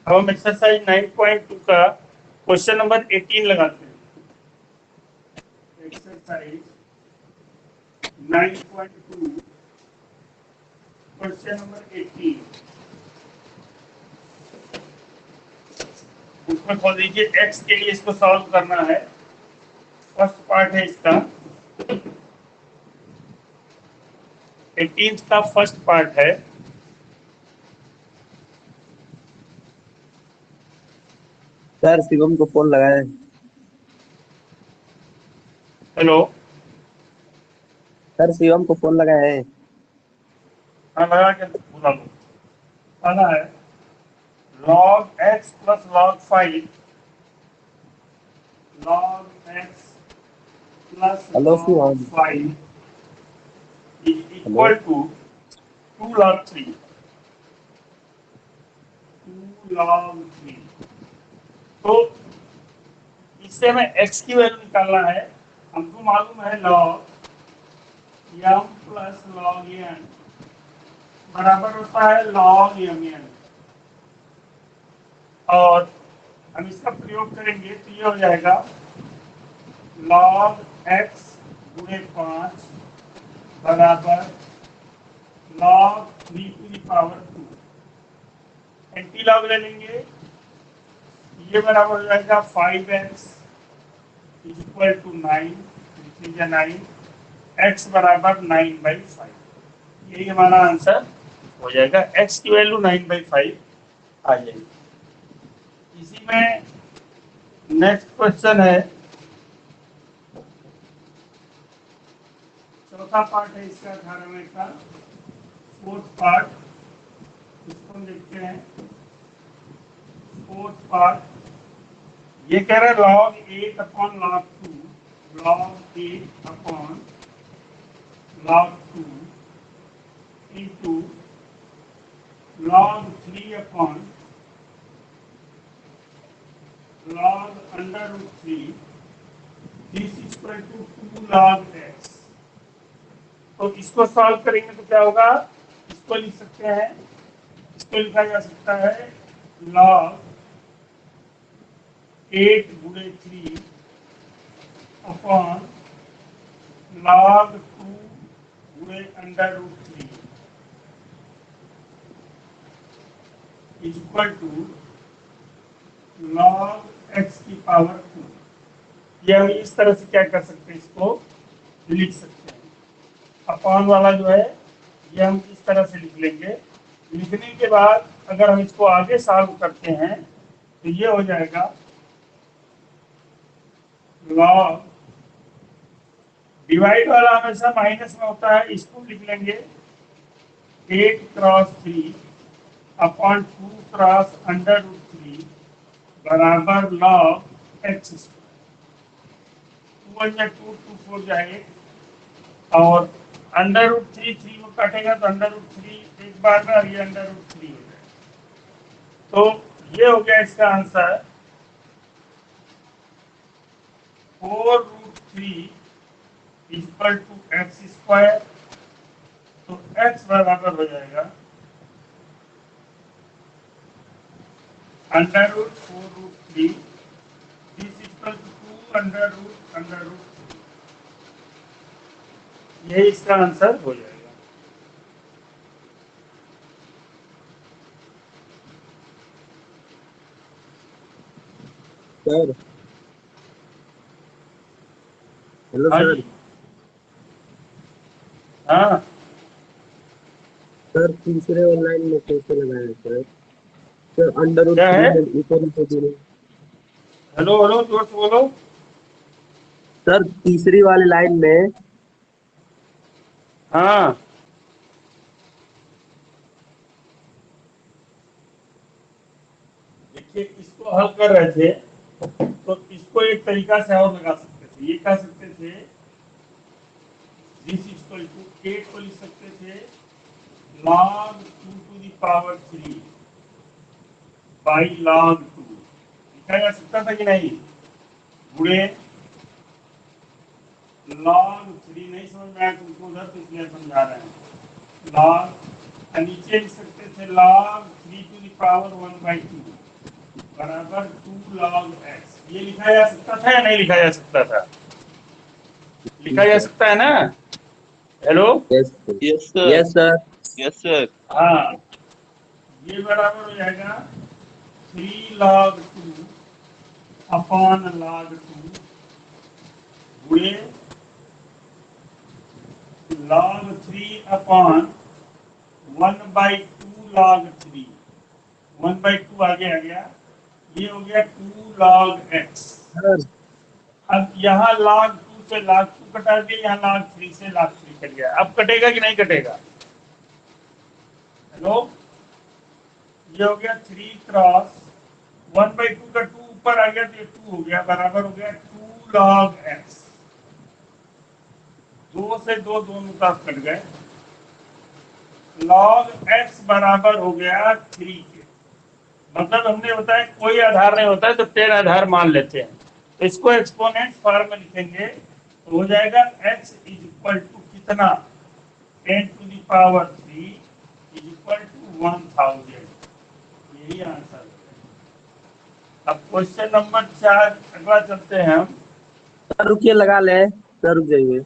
अब हम एक्सरसाइज 9.2 का क्वेश्चन नंबर 18 लगाते हैं। एक्सरसाइज 9.2 क्वेश्चन नंबर 18 उसमें खोल दीजिए। एक्स के लिए इसको सॉल्व करना है। फर्स्ट पार्ट है इसका 18 का फर्स्ट पार्ट है। सर शिवम को फोन लगाए। हेलो, सर शिवम को फोन लगाए हैं। हाँ लगा के बुला लो। आना है log x plus log 5 log x plus hello log Shivam. 5 is hello. equal to 2 log 3 2 log 3। तो इससे हमें x की वैल्यू निकालना है। हमको मालूम है log m plus log n बराबर होता है log mn, और हम इसका प्रयोग करेंगे तो ये हो जाएगा log x गुणे 5 बराबर log 3 to the power 2। Anti log ले लेंगे, ये बराबर हो जाएगा 5x is equal to 9, 9 x बराबर 9/5। यही हमारा आंसर हो जाएगा। x की वैल्यू 9/5 आ जाएगी। इसी में नेक्स्ट क्वेश्चन है, चौथा पार्ट है इसका 18वें का फोर्थ पार्ट। इसको हम देखते हैं। फोर्थ पार्ट ये कह रहा है log 8 upon log 2 log 8 upon log 2 into log 3 upon log under root 3 this is equal to 2 log x। तो इसको सॉल्व करेंगे तो क्या होगा, इसको लिख सकते हैं, इसको लिखा जा सकता है log 8 गुणे 3 अपॉन log 2 गुणे under root 3 is equal to log x की पावर 2। ये हम इस तरह से क्या कर सकते हैं, इसको लिख सकते हैं। अपॉन वाला जो है ये हम इस तरह से लिख लेंगे। लिखने के बाद अगर हम इसको आगे सॉल्व करते हैं तो ये हो जाएगा log, डिवाइड वाला हमेशा माइनस में होता है, इसको लिख लेंगे 8 cross 3 upon 2 cross under root 3 बराबर log x स्क्वायर। 2 2 2 4 जाए और अंडर रूट 3 3 में काटेगा तो अंडर रूट 3 एक बार में, और ये अंडर रूट 3 हो जाएगा। तो ये हो गया इसका answer 4 root 3 equal to x square. तो x बराबर हो जाएगा under root 4 root 3 this equal to 2 under root 3। यही इसका आंसर हो जाएगा। सर हेलो हाँ सर। जी, हाँ सर तीसरे ऑनलाइन में कैसे लगाए सर? सर अंडर रूट क्या 3 है। में ऊपर नीचे दोनों। हेलो हेलो, जोर से बोलो। सर तीसरी वाली लाइन में। हाँ देखिए, इसको हल कर रहे थे तो इसको एक तरीका से और लगा सकते थे। ये कह सकते थे दिस इक्वल टू 8 को लिख सकते थे log 2 to the power 3 by log 2 लिखा जा सकता था कि नहीं। गुणे log 3 नहीं समझ में आया तुमको उधर, तो इसलिए समझा रहे हैं। log नीचे लिख सकते थे log 3 टू द पावर 1/2 बराबर 2 log x। ये लिखा जा सकता था या नहीं लिखा जा सकता था? लिखा जा सकता है ना? Hello. Yes yes sir, sir. Yes sir. Yes sir. हाँ, ये बराबर हो जाएगा 3 log 2 अपॉन log 2 गुणे log 3 अपॉन 1/2 log 3। 1/2 आगे आ गया, ये हो गया 2 log x। सर अब यहाँ log 2 से log 2 कटा दिया, यहाँ log 3 से log 3 कट गया। अब कटेगा कि नहीं कटेगा? हेलो, ये हो गया 3 क्रॉस 1/2 का 2 ऊपर आ गया तो ये 2 हो गया, बराबर हो गया 2 log x। 2 से 2 दोनों तरफ कट गए, log x बराबर हो गया 3 के। मतलब हमने बताया कोई आधार नहीं होता है तो 10 आधार मान लेते हैं, तो इसको एक्सपोनेंट फॉर्म में लिखेंगे तो हो जाएगा x इज इक्वल टू कितना, 10⁻³ इज इक्वल टू 1000। यही आंसर है। अब क्वेश्चन नंबर 4 अगला चलते हैं हम। सर रुकिए, लगा ले सर, रुक जाइए।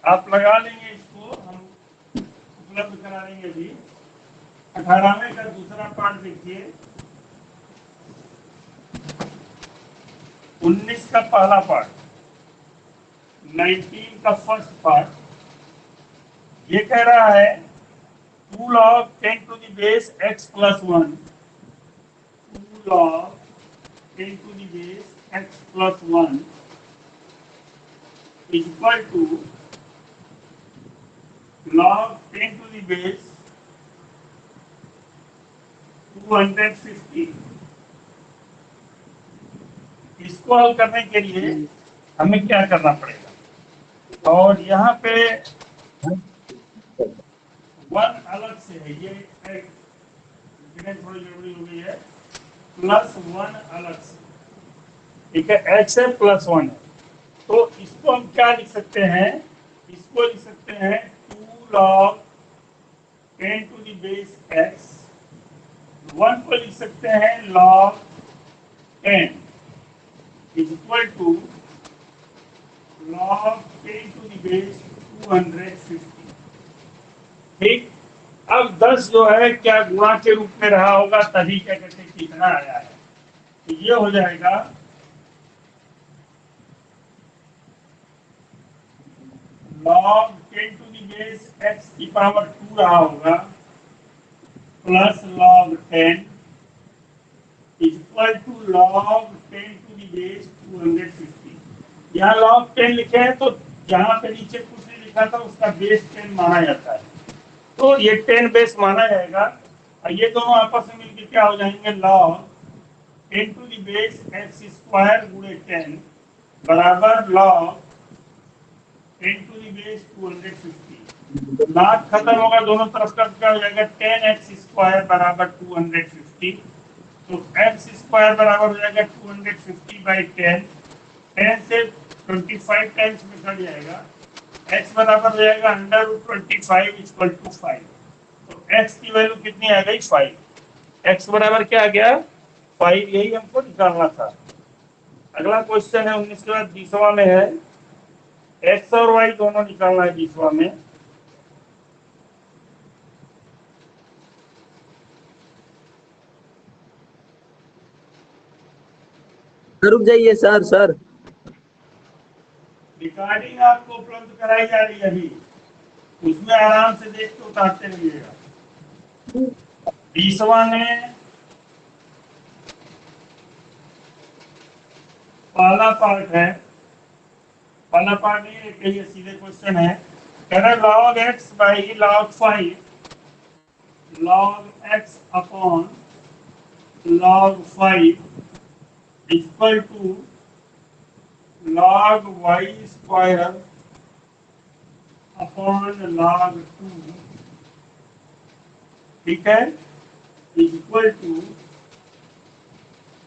आप लगा लेंगे, इसको हम उपलब्ध करा देंगे अभी। 18वें का दूसरा पार्ट देखिए, 19 का पहला पार्ट, 19 का फर्स्ट पार्ट। ये कह रहा है 2 log 10 to the base x plus 1, 2 log 10 to the base x plus 1 is equal to log 10 to the base 250। इसको हल करने के लिए हमें क्या करना पड़ेगा, और यहाँ पे 1 अलग से है, ये थोड़ी जरूरी हो गई है, +1 अलग से, ठीक है, x है +1 है, तो इसको हम क्या लिख सकते हैं, इसको लिख सकते हैं 2 log 10 to the base x, 1 को लिख सकते हैं log 10 is equal to log 10 to the base 250। ठीक, अब 10 जो है क्या गुणा के रूप में रहा होगा, तभी क्या कहते हैं कितना आया है, तो ये हो जाएगा log 10 to the base x की पावर 2 रहा होगा plus log 10 is equal to log 10 to the base 250। यहाँ log 10 लिखे हैं तो जहां पे नीचे कुछ नहीं लिखा था उसका बेस 10 माना जाता है, तो ये 10 बेस माना जाएगा, और ये दोनों आपस में मिलकर क्या हो जाएंगे, log 10 to the base x square गुणे 10 बराबर log 10 to the base 250। Lakh खत्म होगा, दोनों तरफ का क्या हो जाएगा, 10x स्क्वायर बराबर 250। तो x स्क्वायर बराबर हो जाएगा 250/10, 10 से 25 टाइम्स में कट जाएगा, x बराबर हो जाएगा √25 = 5। तो x की वैल्यू कितनी आ गई, 5। x बराबर क्या आ गया, 5, यही हमको निकालना था। अगला क्वेश्चन है 19 के बाद 20वां में है, x और y दोनों निकालना है 20वां में। सर रुक जाइए सर, सर रिकॉर्डिंग आपको उपलब्ध कराई जा रही है अभी, उसमें आराम से देख के उतारते रहिएगा। 20वां में पहला पार्ट है, पहला पार्ट नहीं है, ये सीधे क्वेश्चन है, कह रहा log x by log 5, log x upon log 5 equal to log y square upon log 2, ठीक है, इक्वल टू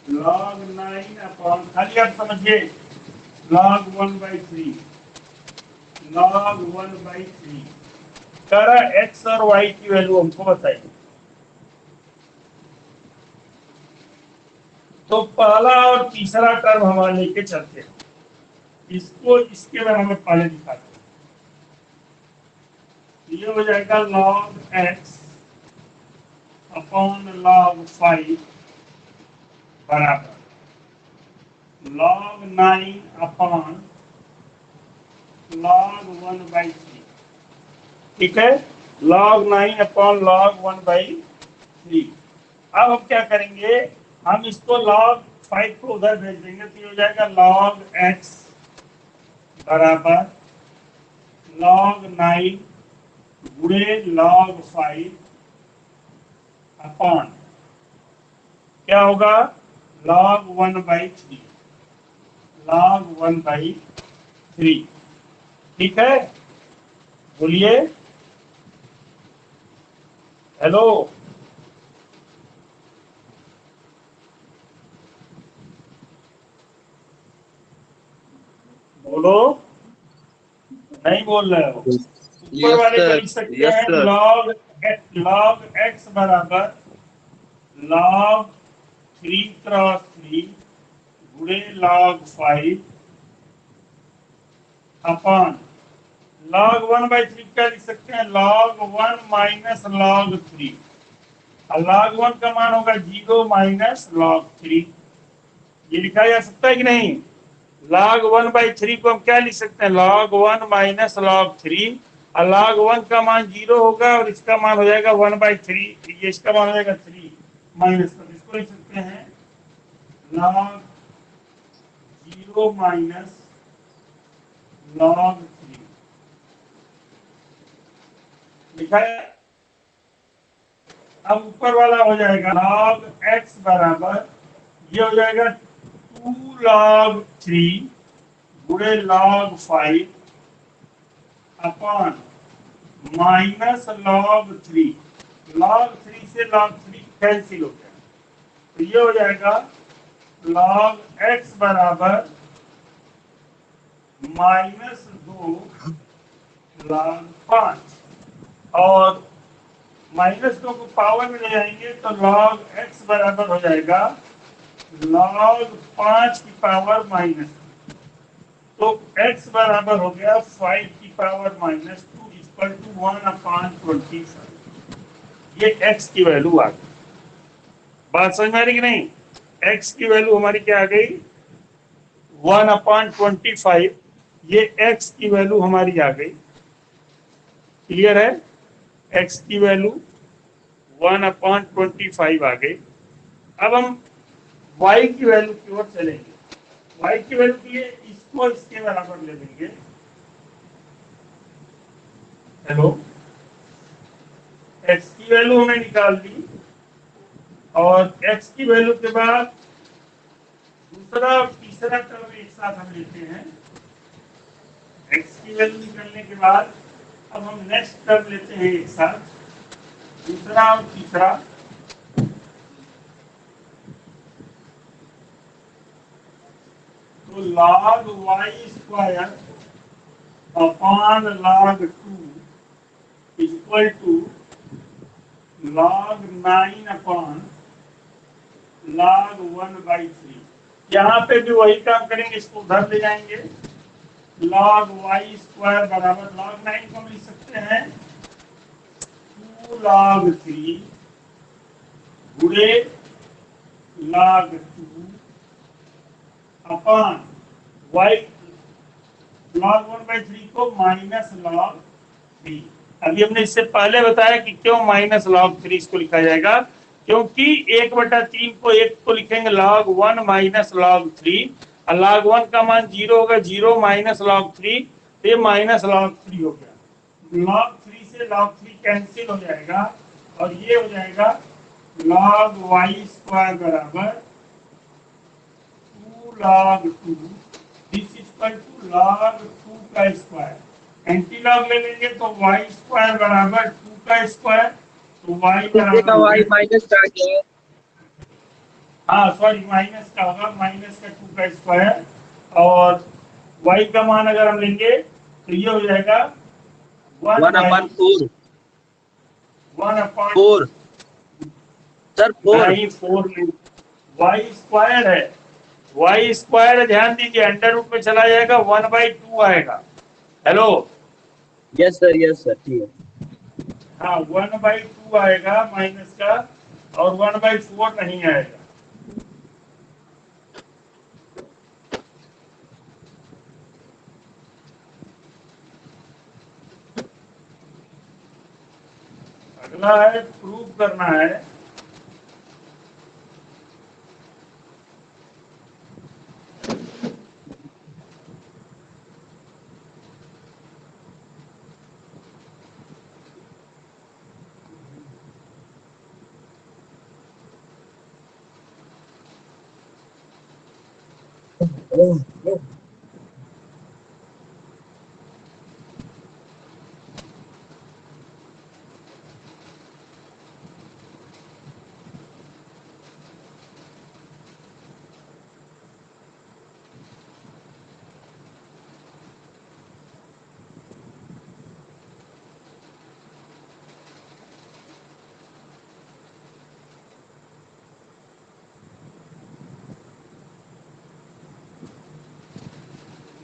log 9 अपॉन, खाली आप समझिए, log 1/3, log 1/3 करा x और y की वैल्यू हमको बताइए। तो पहला और तीसरा टर्म हमारे लेके चलते हैं, इसको इसके बारे में पहले दिखाते हैं। ये हो जाएगा log x अपॉन log 5 बराबर log 9 अपॉन log 1/3। ठीक है, log 9 अपॉन log 1/3। अब हम क्या करेंगे, हम इसको log 5 को उधर भेज देंगे, तो ये हो जाएगा log x बराबर log 9 गुणे log 5 अपॉन क्या होगा, log 1/3, log 1/3। ठीक है, बोलिए हेलो। बोलो, नहीं बोल रहे हो। ऊपर यस वाले को सर, लिख सकते यस हैं सर। log x बराबर log 3 × 3 गुणे log 5 अपॉन log 1/3 क्या लिख सकते हैं, log 1 माइनस log 3। log 1 का मान होगा 0 माइनस log 3। ये लिखा जा सकता है कि नहीं। log 1/3 को हम क्या लिख सकते हैं, log 1 माइनस log 3। और log 1 का मान 0 होगा और इसका मान हो जाएगा 1/3, ये इसका मान हो जाएगा 3 माइनस कर, इसको लिख सकते हैं log 0 माइनस log 3। लिखा है। अब ऊपर वाला हो जाएगा log x बराबर, ये हो जाएगा 2 log 3 गुणे log 5 upon minus log 3। log 3 से log 3 कैंसिल हो गया, तो ये हो जाएगा log x बराबर -2 log 5, और -2 को पावर में ले जाएंगे तो log x बराबर हो जाएगा log 5 की पावर -2। तो x बराबर हो गया 5 की पावर -2 इक्वल टू 1/25। ये x की वैल्यू आ गई। बात समझ में आ रही कि नहीं। x की वैल्यू हमारी क्या आ गई, 1/25। ये x की वैल्यू हमारी आ गई। क्लियर है, x की वैल्यू 1/25 आ गई। अब हम y की वैल्यू की ओर चलेंगे। y की वैल्यू के लिए इसको इसके बराबर ले लेंगे। हेलो, x की वैल्यू हमें निकाल दी, और x की वैल्यू के बाद दूसरा और तीसरा टर्म एक साथ हम लेते हैं। x की वैल्यू निकालने के बाद अब हम नेक्स्ट टर्म लेते हैं एक साथ, दूसरा और तीसरा। तो log y square upon log 2 equal to log 9 upon log 1/3। यहाँ पे भी वही काम करेंगे, इसको उधर ले जाएंगे। log y स्क्वायर बराबर log 9 को हम लिख सकते हैं 2 log 3 गुणे log 2 अपॉन y log 1/3 को माइनस log 3। अभी हमने इससे पहले बताया कि क्यों माइनस log 3 इसको लिखा जाएगा, क्योंकि 1/3 को एक को लिखेंगे log 1 माइनस log 3, और log 1 का मान 0 होगा, 0 माइनस log 3, तो ये माइनस log 3 हो गया। log 3 से log 3 कैंसिल हो जाएगा, और ये हो जाएगा log y स्क्वायर बराबर 2 log 2 this equal to log 2 का स्क्वायर। एंटी लॉग ले लेंगे तो y स्क्वायर बराबर 2 का स्क्वायर, तो y का बराबर वाई माइनस का क्या है? हाँ सॉरी, माइनस का होगा, माइनस का 2 का स्क्वायर, और y का मान अगर हम लेंगे तो ये हो जाएगा 1 one by upon four. 1 upon, four sir, four. नहीं 4 नहीं, y स्क्वायर है, y स्क्वायर है, ध्यान दीजिए, अंडर रूट में चला जाएगा, 1/2 आएगा। हेलो, यस सर, ठीक है। हाँ 1/2 आएगा माइनस का, और 1/4 नहीं आएगा। अगला है प्रूव करना है।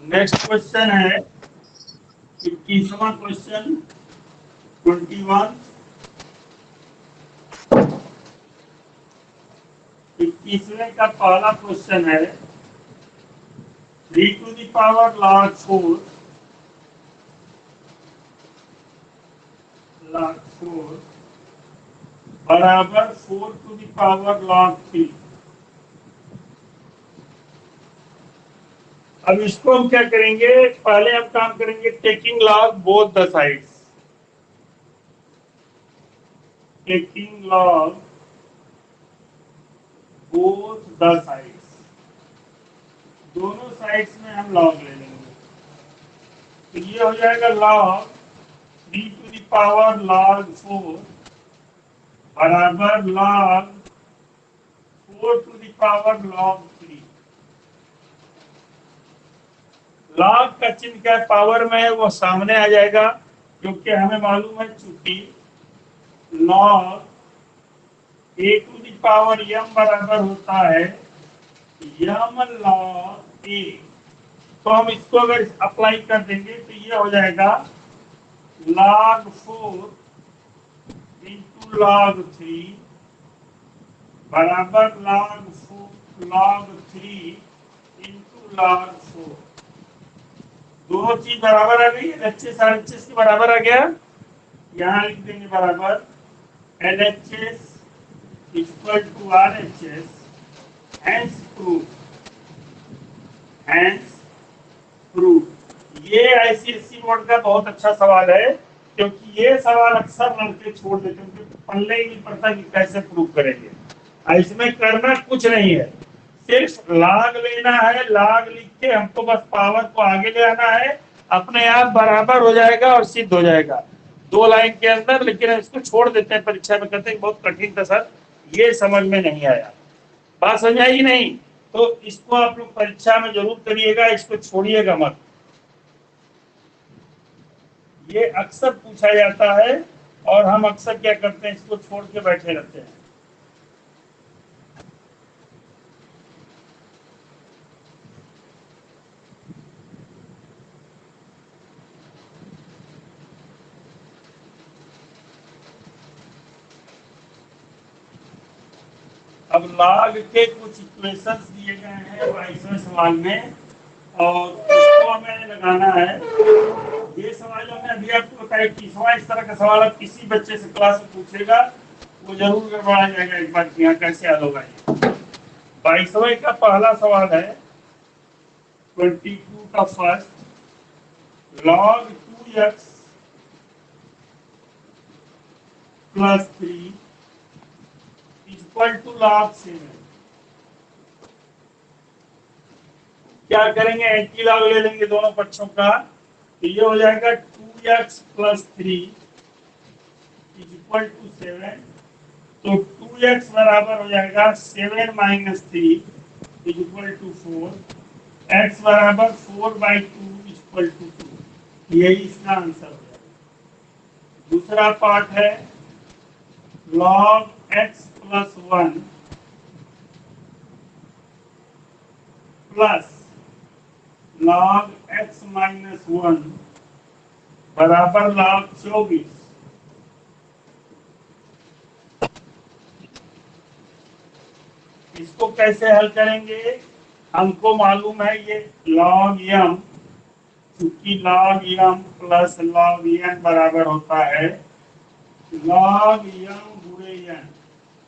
नेक्स्ट क्वेश्चन है 21वां क्वेश्चन, 21, 21वें का पहला क्वेश्चन है 3 टू द पावर log 4 बराबर 4 टू द पावर log 3। अब इसको हम क्या करेंगे, पहले हम काम करेंगे taking log both the sides, taking log both the sides, दोनों साइड्स में हम लॉग ले लेंगे। तो ये हो जाएगा log 3 to the power log 4 बराबर log 4 to the power log 3। log का चिन्ह क्या पावर में है वो सामने आ जाएगा, क्योंकि हमें मालूम है चूंकि log a to the power m बराबर होता है m log a। तो हम इसको अगर अप्लाई कर देंगे तो ये हो जाएगा log 4 इंटू log 3 बराबर log 3 इंटू log 4। दोनों चीज बराबर आ गई, LHS RHS के बराबर आ गया। यहाँ लिख देंगे बराबर LHS equal to RHS, hence proof, hence proof. ये ICSE बोर्ड का बहुत अच्छा सवाल है, क्योंकि ये सवाल अक्सर लड़के छोड़ देते हैं, उनको पल्ले ही नहीं पड़ता कि कैसे प्रूव करेंगे। इसमें करना कुछ नहीं है, सिर्फ लाग लेना है, लाग लिख के हमको बस पावर को आगे ले आना है, अपने आप बराबर हो जाएगा और सिद्ध हो जाएगा 2 लाइन के अंदर। लेकिन इसको छोड़ देते हैं परीक्षा में, कहते हैं बहुत कठिन था सर, ये समझ में नहीं आया, बात समझ आई नहीं। तो इसको आप लोग परीक्षा में जरूर करिएगा, इसको छोड़िएगा मत, ये अक्सर पूछा जाता है और हम अक्सर क्या करते हैं, इसको छोड़ के बैठे रहते हैं। अब log के कुछ इक्वेशंस दिए गए हैं 22वें सवाल में, और उसको हमें लगाना है। ये सवाल जो मैं अभी आपको बताया 21वां, इस तरह का सवाल आप किसी बच्चे से क्लास में पूछेगा वो जरूर गड़बड़ा जाएगा एक बार, यहाँ कैसे हल होगा। ये 22वें का पहला सवाल है 22 का first, log 2x plus 3 equal to log 7। क्या करेंगे, एंटी लॉग ले लेंगे दोनों पक्षों का, तो ये हो जाएगा 2x प्लस 3 इक्वल टू 7 तो 2x बराबर हो जाएगा 7 minus 3 is equal to 4, x बराबर 4/2 इज इक्वल टू 2। यही इसका आंसर हो जाएगा। दूसरा पार्ट है log x plus 1 plus log x minus 1 बराबर log 24। इसको कैसे हल करेंगे? हमको मालूम है ये log m, क्योंकि log m plus log n बराबर होता है log m गुणे n।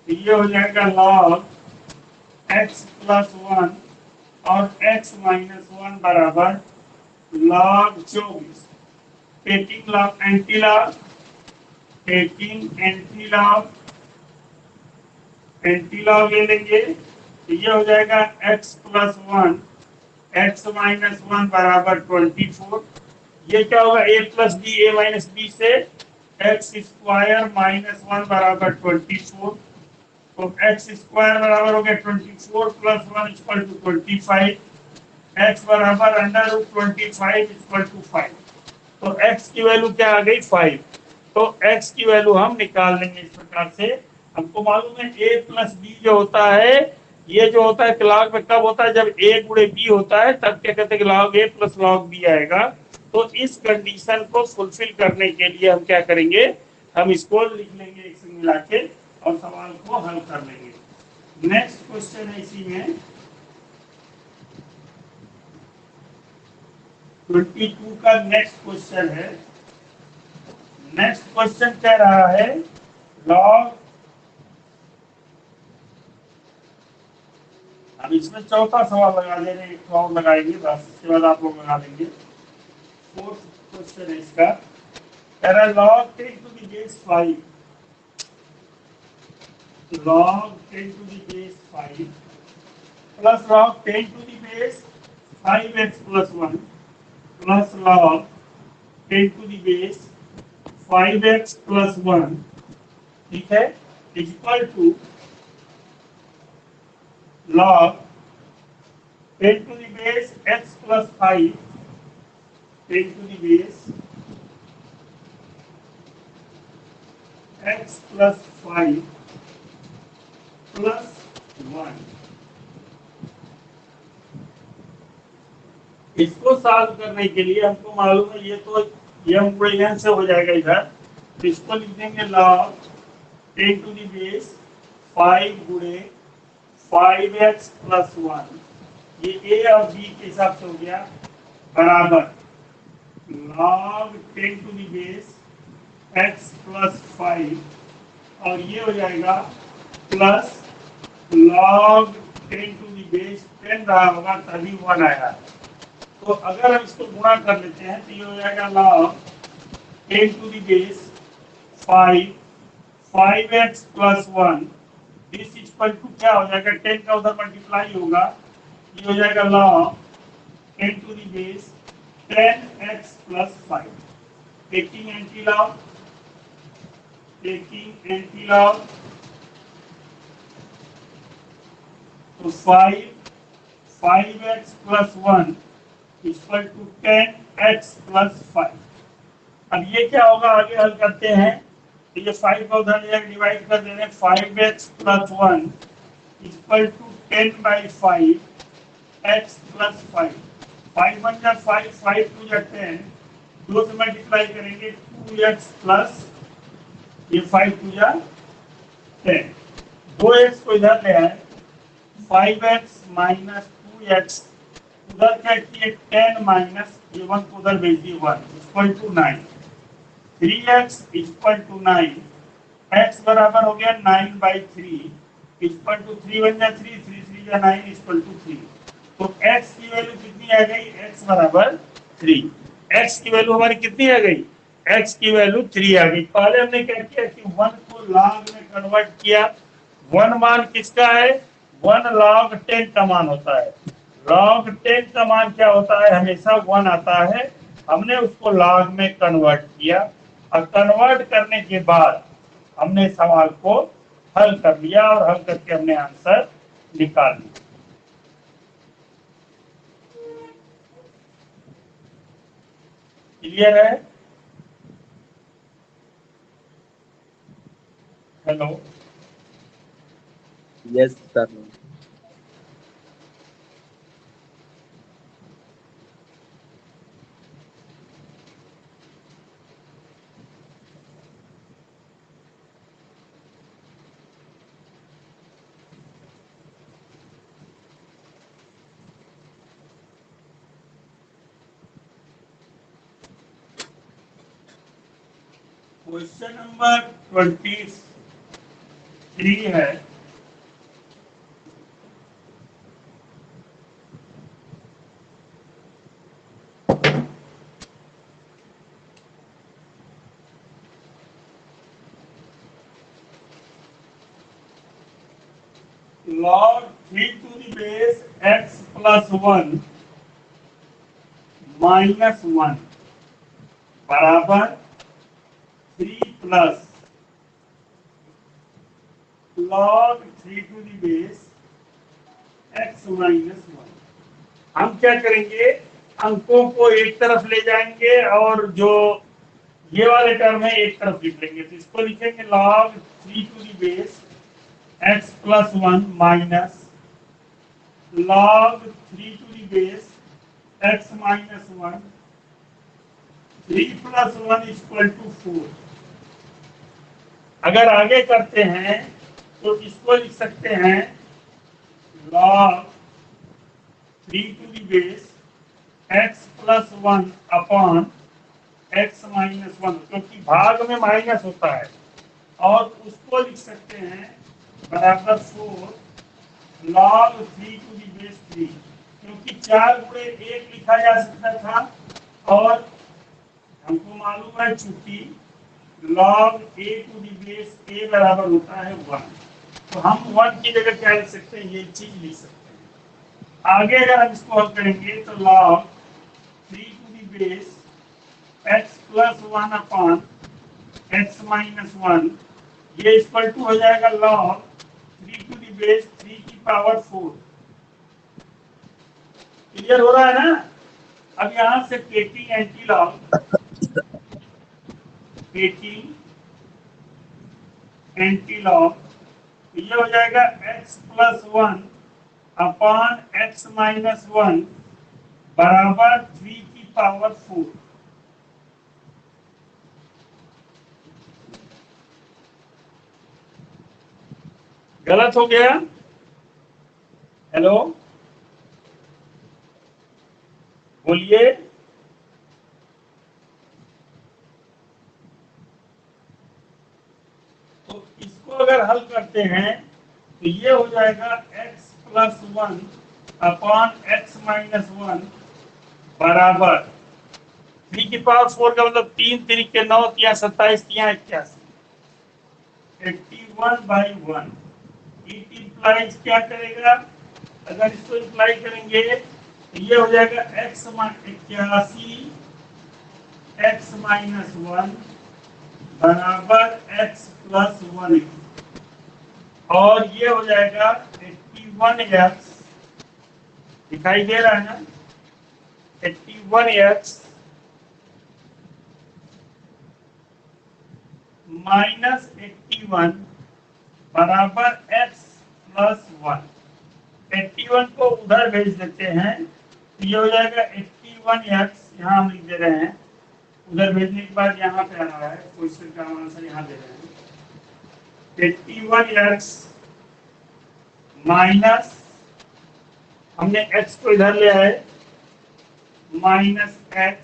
तो ये हो जाएगा log x प्लस 1 और x माइनस 1 बराबर log 24। Taking log anti log, taking anti log ले लेंगे तो ये हो जाएगा x प्लस 1 x माइनस 1 बराबर 24। ये क्या होगा a plus b, a minus b से x स्क्वायर माइनस 1 बराबर 24। तो x स्क्वायर बराबर हो गया 24 प्लस 1 इक्वल टू 25। x बराबर अंडर रूट 25 इक्वल टू 5। तो x की वैल्यू क्या आ गई? 5। तो x की वैल्यू हम निकाल लेंगे इस प्रकार से। हमको मालूम है a प्लस बी जो होता है, ये जो होता है log में कब होता है? जब a गुणे b होता है तब क्या कहते हैं? log a plus log b आएगा। तो इस कंडीशन को फुलफिल करने के लिए हम क्या करेंगे? हम इसको लिख लेंगे एक संग मिला के और सवाल को हल कर लेंगे। नेक्स्ट क्वेश्चन है इसी में 22 का नेक्स्ट क्वेश्चन है। नेक्स्ट क्वेश्चन कह रहा है log, अब इसमें चौथा सवाल लगा दे रहे हैं, एक और लगाएंगे बस, इसके बाद आप लोग लगा देंगे। फोर्थ क्वेश्चन है इसका, कह रहा है log 10 to the base 5, log 10 to the base 5 plus log 10 to the base 5x plus 1 plus log 10 to the base 5x plus 1, ठीक है, is equal to log 10 to the base x plus 5, 10 to the base x plus 5 plus 1। इसको solve करने के लिए हमको मालूम है ये तो m गुणे n से हो जाएगा इधर, तो इसको लिख देंगे log 10 to the base 5 गुणे 5x प्लस 1, ये a और b के हिसाब से हो गया, बराबर log 10 to the base x plus 5 और ये हो जाएगा plus log 10 to the base 10 रहा होगा तभी 1 आया। तो अगर हम इसको गुणा कर लेते हैं तो ये हो जाएगा log 10 to the base 5x plus 1, this equal to क्या हो जाएगा? 10 का उधर मल्टीप्लाई होगा, ये हो जाएगा log 10 to the base 10x plus 5। Taking anti log, तो 5x plus 1 equal to 10x plus 5। अब ये क्या होगा? आगे हल करते हैं तो ये 5 को उधर डिवाइड कर देंगे, 5x plus 1 equal to 10/5 x plus 5। 5 1 जा 5, 5 2 जा 10, 2 से मल्टीप्लाई करेंगे 2x प्लस ये 5 2 जा 10, 2x को इधर ले आए, 5x माइनस 2x उधर क्या किए 10 माइनस ये 1 को उधर भेज दिए 1 equal to 9, 3x equal to 9, x बराबर हो गया 9/3 इक्वल टू 3 1 जा 3, 3 3 जा 9 इक्वल टू 3। तो x की वैल्यू कितनी आ गई? x बराबर 3। x की वैल्यू हमारी कितनी आ गई? x की वैल्यू 3 आ गई। पहले हमने क्या किया कि 1 को log में कन्वर्ट किया। 1 मान किसका है? 1 log 10 का मान होता है। log 10 का मान क्या होता है? हमेशा 1 आता है। हमने उसको log में कन्वर्ट किया और कन्वर्ट करने के बाद हमने सवाल को हल कर लिया और हल करके हमने आंसर निकाल लिया। क्लियर है? Hello, Yes, sir. Question number 23 है। log 3 to the base x plus 1 minus 1 बराबर 3 plus log 3 to the base x minus 1। हम क्या करेंगे, अंकों को एक तरफ ले जाएंगे और जो ये वाले टर्म है एक तरफ लिख लेंगे। तो इसको लिखेंगे log 3 to the base x plus 1 minus log 3 to the base x minus 1। 3 plus 1 equal to 4। अगर आगे करते हैं तो इसको लिख सकते हैं log 3 to the base x plus 1 upon x minus 1, क्योंकि भाग में माइनस होता है, और उसको लिख सकते हैं बराबर 4 log 3 to the base 3, क्योंकि 4 गुणे 1 लिखा जा सकता था और हमको मालूम है चूंकि log a to the base a बराबर होता है 1, तो हम 1 की जगह क्या लिख सकते हैं, ये चीज लिख सकते हैं। आगे अगर हम इसको हल करेंगे तो log 3 to the base x plus 1 upon x minus 1, ये इक्वल टू हो जाएगा log 3 to the base 3 की पावर 4। क्लियर हो रहा है ना? अब यहां से taking anti log, taking anti log, ये हो जाएगा x plus 1 upon x minus 1 बराबर 3 की पावर 4। गलत हो गया? हेलो, बोलिए। तो इसको अगर हल करते हैं तो ये हो जाएगा x plus 1 upon x minus 1 बराबर 3 की पावर 4 का मतलब 3 3 के 9 या 27 या 81, 81/1। इट इंप्लाइज क्या करेगा, अगर इसको इंप्लाई करेंगे तो ये हो जाएगा x 81 x माइनस 1 बराबर x प्लस 1, और ये हो जाएगा 81x, दिखाई दे रहा है ना, 81x माइनस 81 बराबर x प्लस 1। 81 को उधर भेज देते हैं तो ये हो जाएगा 81x, यहाँ हम लिख दे रहे हैं, उधर भेजने के बाद यहाँ पे आ रहा है, क्वेश्चन का आंसर यहाँ दे रहे हैं 81x माइनस, हमने x को इधर ले आए, माइनस x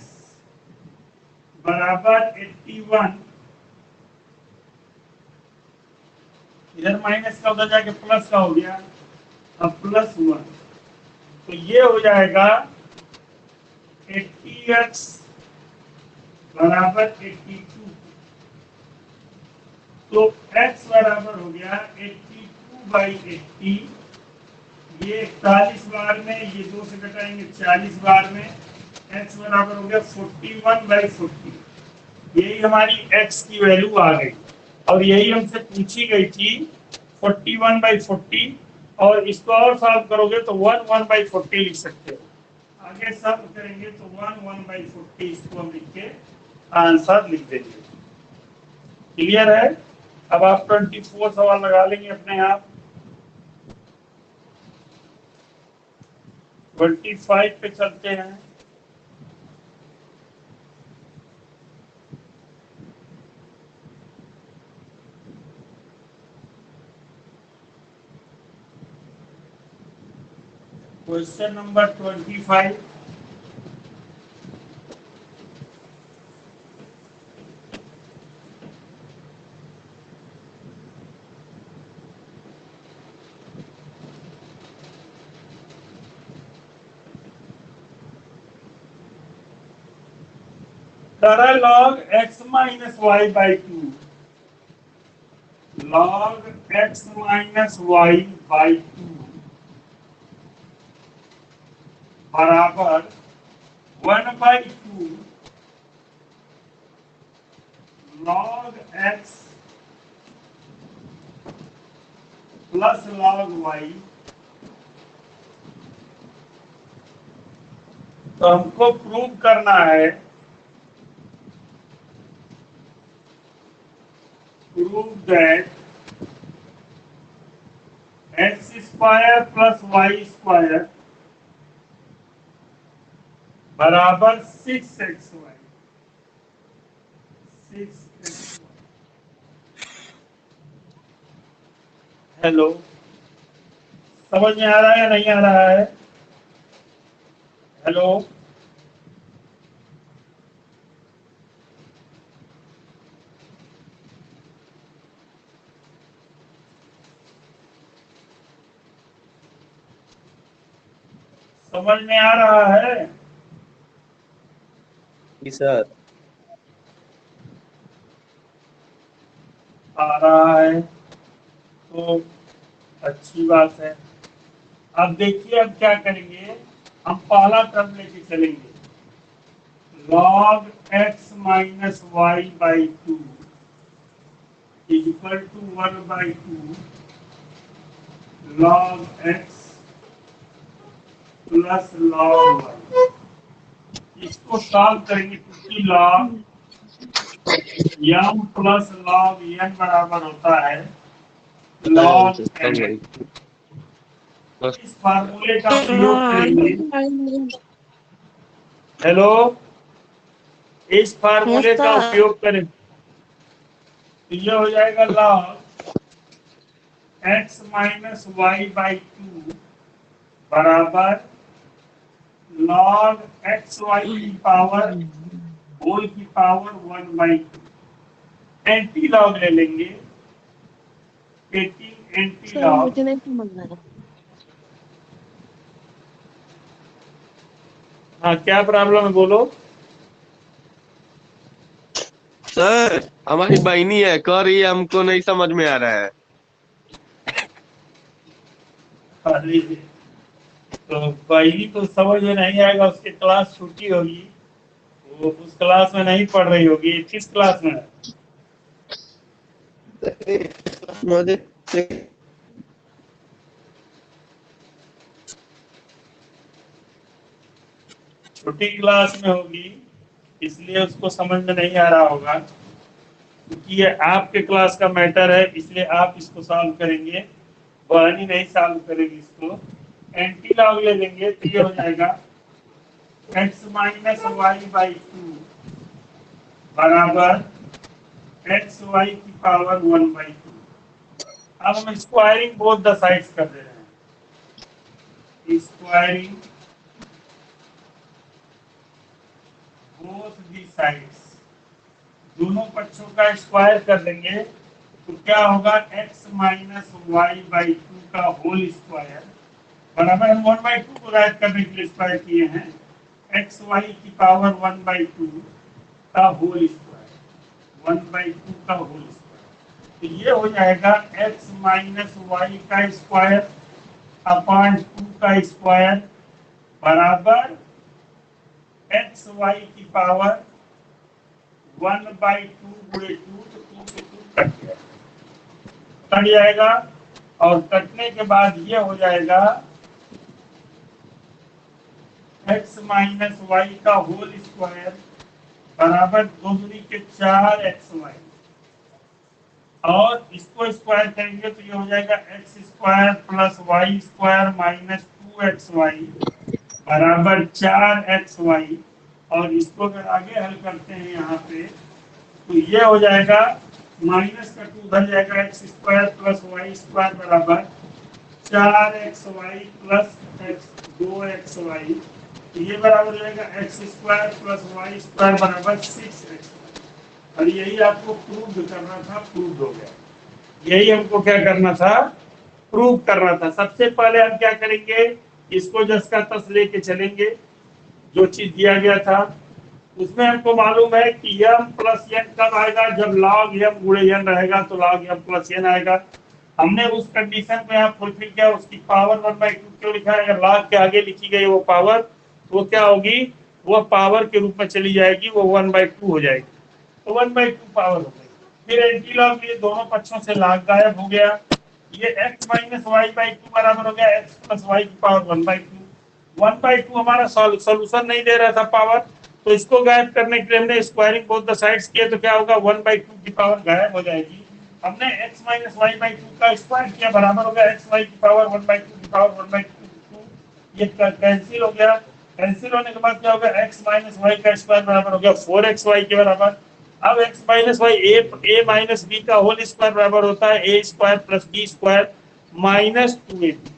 बराबर 81, इधर माइनस का उधर जाके प्लस का हो गया, अब प्लस 1, तो ये हो जाएगा 80x बराबर 82, तो x बराबर हो गया 82/80, ये 41 बार में, ये 2 से घटाएंगे 40 बार में, x बराबर हो गया 41/40। यही हमारी x की वैल्यू आ गई, और यही हमसे पूछी गई थी 41/40 और इसको और सॉल्व करोगे तो 1/40 लिख सकते हो। आगे सॉल्व करेंगे तो 1/40 इसको हम लिख के आंसर लिख देंगे। क्लियर है? अब आप 24 सवाल लगा लेंगे अपने आप। 25 पे चलते हैं। Question number 25। करा log x minus y by 2। log x minus y by 2 बराबर 1/2 log x plus log y। तो हमको प्रूव करना है, prove that x square plus y square बराबर 6xy। 6xy। हेलो, समझ में आ रहा है या नहीं आ रहा है? हेलो, समझ में आ रहा है? जी सर। आ रहा है तो अच्छी बात है। अब देखिए अब क्या करेंगे, हम पहला टर्म लेके चलेंगे। log x minus y by 2 is equal to 1/2 log x plus log y। इसको सॉल्व करेंगे क्योंकि log m plus log n बराबर होता है log n। इस फार्मूले का प्रयोग करेंगे। हेलो, इस फार्मूले का उपयोग करें तो यह हो जाएगा log x minus y by 2 बराबर log एक्स वाई की पावर होल की पावर 1/2। एंटी लॉग ले लेंगे, एंटी सर लॉग। मुझे नहीं समझ में आया। हाँ, क्या प्रॉब्लम है बोलो। सर हमारी बहनी है, कह रही है हमको नहीं समझ में आ रहा है। अरे तो पहली तो समझ में नहीं आएगा, उसकी क्लास छुट्टी होगी, वो उस क्लास में नहीं पढ़ रही होगी। किस क्लास में है? मुझे छोटी क्लास में होगी, इसलिए उसको समझ में नहीं आ रहा होगा। क्योंकि ये आपके क्लास का मैटर है, इसलिए आप इसको सॉल्व करेंगे, बहनी नहीं सॉल्व करेगी इसको। एंटी लॉग ले लेंगे तो ये हो जाएगा x माइनस वाई बाई 2 बराबर एक्स वाई की पावर 1/2। अब हम स्क्वायरिंग बोथ द साइड्स कर दे रहे हैं। स्क्वायरिंग बोथ द साइड्स, दोनों पक्षों का स्क्वायर कर देंगे तो क्या होगा, x माइनस वाई बाई 2 का होल स्क्वायर बराबर, हम 1/2 को राइट करने के लिए स्क्वायर किए हैं, एक्स वाई की पावर 1/2 का होल स्क्वायर, 1/2 का होल स्क्वायर। तो ये हो जाएगा x माइनस वाई का स्क्वायर अपॉन 2 का स्क्वायर बराबर एक्स वाई की पावर 1/2 गुणे 2, तो 2 से 2 कट जाएगा, और कटने के बाद ये हो जाएगा x माइनस वाई का होल स्क्वायर बराबर 2 दूनी के 4 एक्स वाई, और इसको स्क्वायर करेंगे तो ये हो जाएगा x square plus y square minus 2xy बराबर 4xy। और इसको अगर आगे हल करते हैं यहाँ पे तो ये हो जाएगा माइनस का 2 उधर जाएगा, x square plus y square बराबर 4xy प्लस एक्स 2xy, तो ये बराबर हो जाएगा x square plus y square बराबर 6x। और यही आपको प्रूव करना था, प्रूव हो गया। यही हमको क्या करना था, प्रूव करना था। सबसे पहले हम क्या करेंगे, इसको जस का तस लेके चलेंगे, जो चीज दिया गया था उसमें हमको मालूम है कि m प्लस n कब आएगा, जब log m गुणे n रहेगा तो log m प्लस n आएगा। हमने उस कंडीशन को यहाँ फुलफिल किया, उसकी पावर 1/2 क्यों लिखा है, अगर log के आगे लिखी गई वो पावर वो क्या होगी, वो पावर के रूप में चली जाएगी, वो 1/2 हो जाएगी, तो 1/2 पावर हो गई। फिर एंटी लॉग लिए दोनों पक्षों से log गायब हो गया, ये x माइनस वाई बाई 2 बराबर हो गया x प्लस वाई की पावर 1/2। 1/2 हमारा सॉल्यूशन नहीं दे रहा था पावर, तो इसको गायब करने के लिए हमने स्क्वायरिंग बोथ द साइड्स किए, तो क्या होगा 1/2 की पावर गायब हो जाएगी। हमने x माइनस वाई बाई 2 का स्क्वायर किया, बराबर हो गया x वाई की पावर 1/2 की पावर 1/2, ये कैंसिल हो गया। कैंसिल होने के बाद क्या होगा, x माइनस वाई का स्क्वायर बराबर हो गया 4xy के बराबर। अब x minus y a minus b का होल स्क्वायर बराबर होता है a square plus b square minus 2ab।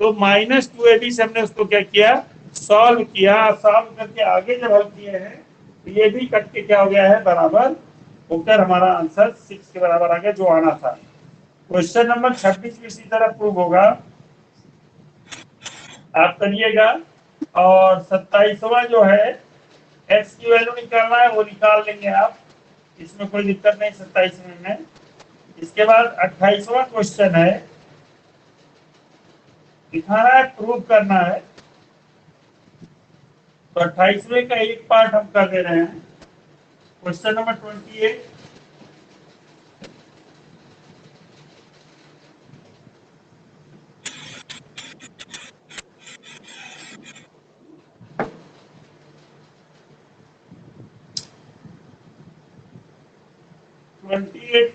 तो माइनस 2ab से हमने उसको क्या किया, सॉल्व किया। सॉल्व करके आगे जब हल किए हैं तो ये भी कट के क्या हो गया है, बराबर होकर हमारा आंसर 6 के बराबर आ गया, जो आना था। क्वेश्चन नंबर 26 भी इसी तरह प्रूव होगा, आप करिएगा। और 27वां जो है, x की वैल्यू निकालना है, वो निकाल लेंगे आप, इसमें कोई दिक्कत नहीं 27वें में। इसके बाद 28वां क्वेश्चन है, दिखाना है, प्रूव करना है। तो 28वें का एक पार्ट हम कर दे रहे हैं। क्वेश्चन नंबर 28,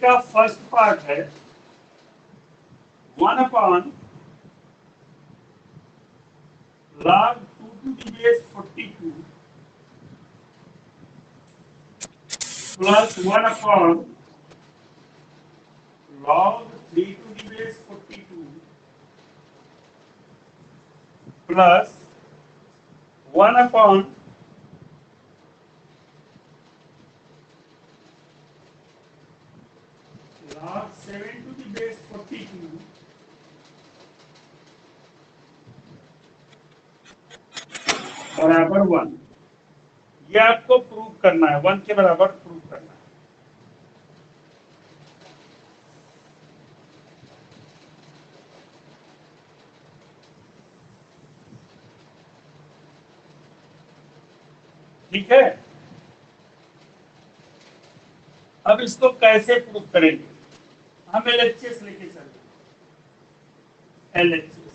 का फर्स्ट पार्ट है 1/log 2 to the base 42 plus 1/log 3 to the base 42 plus 1/log 7 to the base 42 बराबर 1। ये आपको प्रूव करना है, 1 के बराबर प्रूव करना है। ठीक है, अब इसको कैसे प्रूव करेंगे, हम एलएचएस लेके चलते हैं। एलएचएस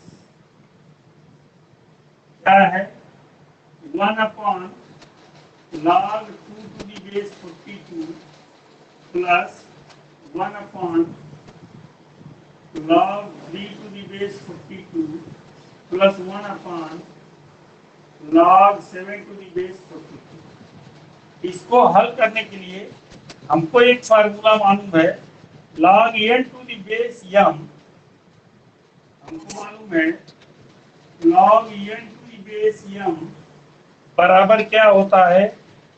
क्या है, 1/log 2 to the base 42 plus 1/log 3 to the base 42 plus 1/log 7 to the base 42। इसको हल करने के लिए हमको एक फार्मूला मालूम है, log n to the base m, हमको मालूम है log n to the base m बराबर क्या होता है,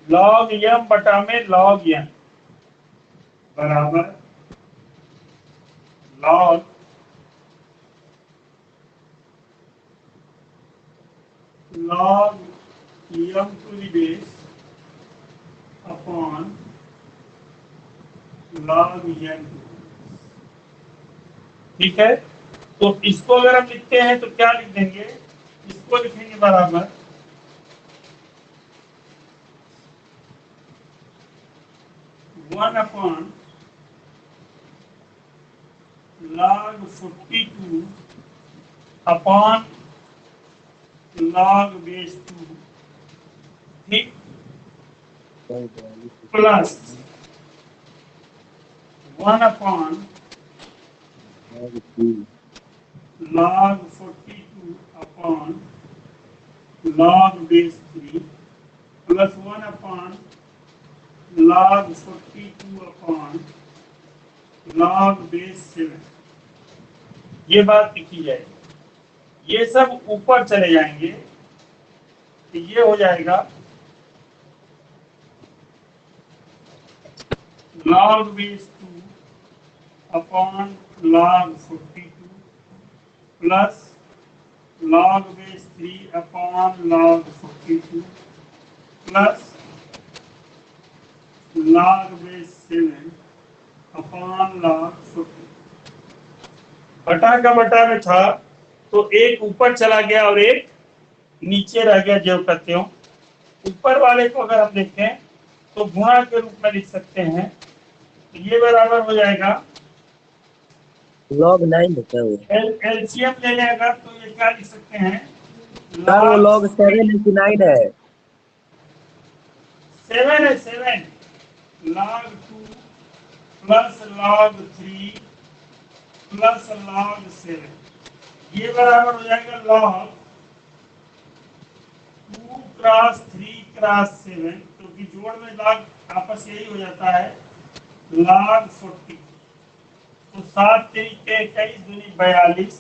log m बटा में log n बराबर log m to the base upon log n। ठीक है, तो इसको अगर हम लिखते हैं तो क्या लिख देंगे, इसको लिखेंगे बराबर 1/log log 42 upon log base 2, ठीक, plus 1 upon log 42 upon log base 3 plus 1 upon log 42 upon log base 7। ये बात लिखी जाएगी, ये सब ऊपर चले जाएंगे तो ये हो जाएगा log base 2 upon log 42 plus log base 3 upon log 42 plus log base 7 upon log 40। बटा का बटा में था तो एक ऊपर चला गया और एक नीचे रह गया, जो कहते हो। ऊपर वाले को अगर हम देखें तो गुणा के रूप में लिख सकते हैं, तो ये बराबर हो जाएगा log 9 होता है वो। एलसीएम ले लेगा तो ये क्या लिख सकते हैं, सर वो log 7 है कि 9 है? 7 है, 7 log 2 plus log 3 plus log 7, ये बराबर हो जाएगा log 2 क्रॉस 3 क्रॉस 7, क्योंकि जोड़ में log आपस यही हो जाता है log 40। तो 7 तरीके 21 दूनी 42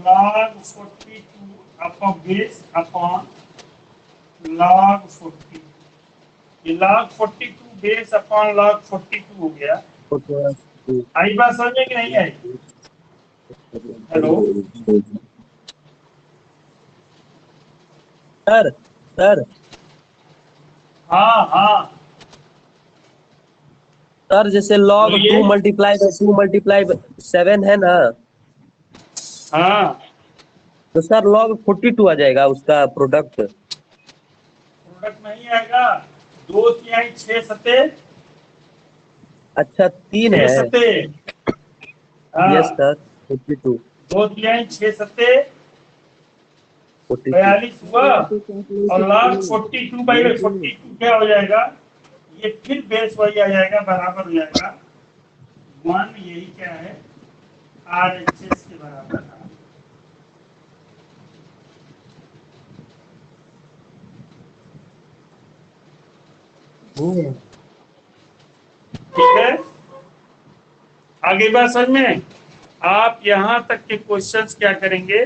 log 42 upon base upon log 40, ये log 42 बेस अपॉन log 42 हो गया। आई बात समझ में कि नहीं आई? हेलो सर सर हाँ हाँ सर जैसे log बोलिए। 2 मल्टीप्लाई 2 मल्टीप्लाई 7 है ना, हाँ, तो सर log 42 आ जाएगा उसका प्रोडक्ट। प्रोडक्ट नहीं आएगा, 2 तिहाई 6 सते, अच्छा 3 है। 6 सते, यस सर 42 2 तिहाई 6 सते 42 42 हुआ, और log 42 बाई 42 क्या हो जाएगा, ये फिर बेस वही आ जाएगा, बराबर हो जाएगा 1, यही क्या है RHS के बराबर है। ठीक है, आगे बात समझ में। आप यहां तक के क्वेश्चंस क्या करेंगे,